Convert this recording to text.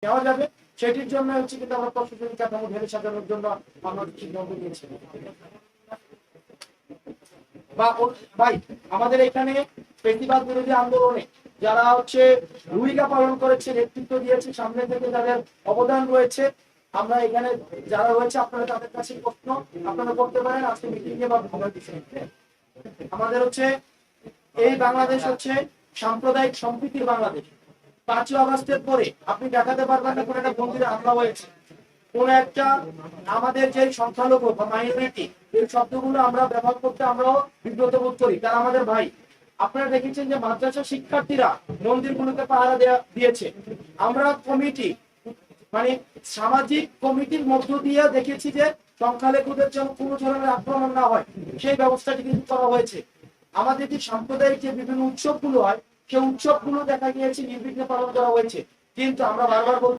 নেওয়া যাবে, সেটির জন্য হচ্ছে কিন্তু আমরা প্রশাসনিক কাঠামো ঢেলে সাজানোর জন্য আমরা সিদ্ধান্ত নিয়েছি। বা ভাই আমাদের এখানে প্রতিবাদ বিরোধী আন্দোলনে যারা হচ্ছে ভূমিকা পালন করেছে, নেতৃত্ব দিয়েছে, সামনে থেকে যাদের অবদান রয়েছে, আমরা এখানে যারা রয়েছে আপনারা তাদের কাছে প্রশ্ন আপনারা করতে পারেন আজকে মিটিং এ বা ভাবার বিষয়ে। আমাদের হচ্ছে এই বাংলাদেশ হচ্ছে সাম্প্রদায়িক সম্প্রীতির বাংলাদেশ। 5ই আগস্টের পরে আপনি দেখাতে পারবেন না কোন একটা মন্দিরে হামলা হয়েছে, কোন একটা আমাদের যে সংখ্যালঘু বা মাইনরিটি এই শব্দগুলো আমরা ব্যবহার করতে আমরাও বিব্রত বোধ করি, তারা আমাদের ভাই। আপনারা দেখেছেন যে মাদ্রাসা শিক্ষার্থীরা মন্দিরগুলোকে পাহারা দিয়েছে। আমরা কমিটি মানে সামাজিক কমিটির মধ্য দিয়ে দেখেছি যে সংখ্যালঘুদের জন্য কোনো ধরনের আক্রমণ না হয়, সেই ব্যবস্থাটি কিন্তু করা হয়েছে। আমাদের যে সাম্প্রদায়িক যে বিভিন্ন উৎসবগুলো হয় সেই উৎসবগুলো দেখা গিয়েছে নির্বিঘ্নে পালন করা হয়েছে। কিন্তু আমরা বারবার